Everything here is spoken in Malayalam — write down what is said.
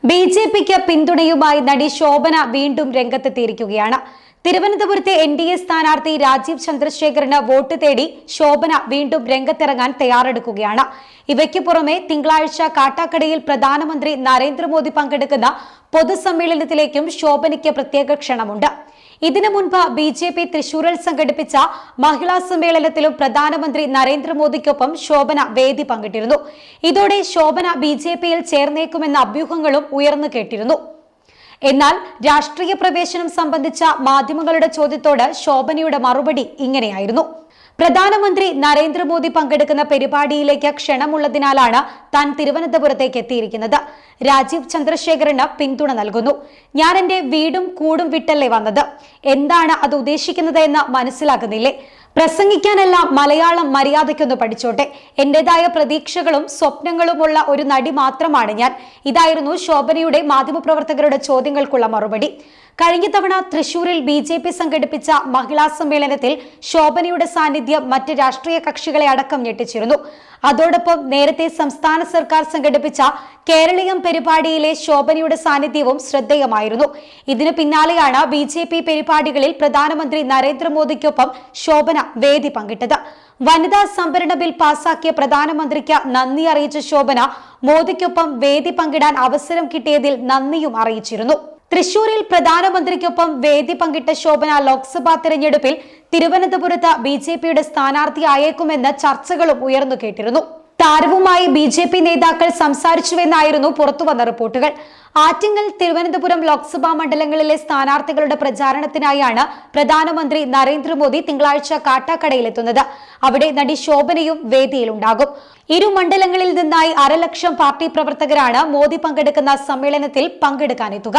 ബിജെപിക്ക് പിന്തുണയുമായി നടി ശോഭന വീണ്ടും രംഗത്തെത്തിയിരിക്കുകയാണ്. തിരുവനന്തപുരത്തെ എൻഡിഎ സ്ഥാനാർത്ഥി രാജീവ് ചന്ദ്രശേഖറിന് വോട്ട് തേടി ശോഭന വീണ്ടും രംഗത്തിറങ്ങാൻ തയ്യാറെടുക്കുകയാണ്. ഇവയ്ക്ക് പുറമെ തിങ്കളാഴ്ച കാട്ടാക്കടയിൽ പ്രധാനമന്ത്രി നരേന്ദ്രമോദി പങ്കെടുക്കുന്ന പൊതുസമ്മേളനത്തിലേക്കും ശോഭനയ്ക്ക് പ്രത്യേക ക്ഷണമുണ്ട്. ഇതിനു മുൻപ് ബിജെപി തൃശൂരിൽ സംഘടിപ്പിച്ച മഹിളാ സമ്മേളനത്തിലും പ്രധാനമന്ത്രി നരേന്ദ്രമോദിക്കൊപ്പം ശോഭന വേദി പങ്കിട്ടിരുന്നു. ഇതോടെ ശോഭന ബിജെപിയിൽ ചേർന്നേക്കുമെന്ന അഭ്യൂഹങ്ങളും ഉയർന്നു കേട്ടിരുന്നു. എന്നാൽ രാഷ്ട്രീയ പ്രവേശനം സംബന്ധിച്ച മാധ്യമങ്ങളുടെ ചോദ്യത്തോട് ശോഭനയുടെ മറുപടി ഇങ്ങനെയായിരുന്നു: പ്രധാനമന്ത്രി നരേന്ദ്രമോദി പങ്കെടുക്കുന്ന പരിപാടിയിലേക്ക് ക്ഷണമുള്ളതിനാലാണ് താൻ തിരുവനന്തപുരത്തേക്ക് എത്തിയിരിക്കുന്നത്. രാജീവ് ചന്ദ്രശേഖറിന് പിന്തുണ നൽകുന്നു. ഞാൻ എന്റെ വീടും കൂടും വിട്ടല്ലേ വന്നത്. എന്താണ് അത് ഉദ്ദേശിക്കുന്നത് എന്ന് മനസ്സിലാകുന്നില്ലേ? പ്രസംഗിക്കാനല്ല, മലയാളം മര്യാദയ്ക്കൊന്ന് പഠിച്ചോട്ടെ. എന്റേതായ പ്രതീക്ഷകളും സ്വപ്നങ്ങളുമുള്ള ഒരു നടി മാത്രമാണ് ഞാൻ. ഇതായിരുന്നു ശോഭനയുടെ മാധ്യമപ്രവർത്തകരുടെ ചോദ്യങ്ങൾക്കുള്ള മറുപടി. കഴിഞ്ഞ തവണ തൃശൂരിൽ ബിജെപി സംഘടിപ്പിച്ച മഹിളാ സമ്മേളനത്തിൽ ശോഭനയുടെ സാന്നിധ്യം മറ്റ് രാഷ്ട്രീയ കക്ഷികളെ അടക്കം ഞെട്ടിച്ചിരുന്നു. അതോടൊപ്പം നേരത്തെ സംസ്ഥാന സർക്കാർ സംഘടിപ്പിച്ച കേരളീയം പരിപാടിയിലെ ശോഭനയുടെ സാന്നിധ്യവും ശ്രദ്ധേയമായിരുന്നു. ഇതിനു പിന്നാലെയാണ് ബിജെപി പരിപാടികളിൽ പ്രധാനമന്ത്രി നരേന്ദ്രമോദിക്കൊപ്പം ശോഭന വേദി പങ്കിട്ടത്. വനിതാ സംവരണ ബിൽ പാസാക്കിയ പ്രധാനമന്ത്രിക്ക് നന്ദി അറിയിച്ച ശോഭന മോദിക്കൊപ്പം വേദി പങ്കിടാൻ അവസരം കിട്ടിയതിൽ നന്ദിയും അറിയിച്ചിരുന്നു. തൃശൂരിൽ പ്രധാനമന്ത്രിക്കൊപ്പം വേദി പങ്കിട്ട ശോഭന ലോക്സഭാ തെരഞ്ഞെടുപ്പിൽ തിരുവനന്തപുരത്ത് ബിജെപിയുടെ സ്ഥാനാർത്ഥിയായേക്കുമെന്ന് ചർച്ചകളും ഉയർന്നു കേട്ടിരുന്നു. താരവുമായി ബിജെപി നേതാക്കൾ സംസാരിച്ചുവെന്നായിരുന്നു പുറത്തുവന്ന റിപ്പോർട്ടുകൾ. ആറ്റിങ്ങൽ, തിരുവനന്തപുരം ലോക്സഭാ മണ്ഡലങ്ങളിലെ സ്ഥാനാർത്ഥികളുടെ പ്രചാരണത്തിനായാണ് പ്രധാനമന്ത്രി നരേന്ദ്രമോദി തിങ്കളാഴ്ച കാട്ടാക്കടയിലെത്തുന്നത്. അവിടെ നടി ശോഭനയും വേദിയിലുണ്ടാകും. ഇരു മണ്ഡലങ്ങളിൽ നിന്നായി 1.5 ലക്ഷം പാർട്ടി പ്രവർത്തകരാണ് മോദി പങ്കെടുക്കുന്ന സമ്മേളനത്തിൽ പങ്കെടുക്കാനെത്തുക.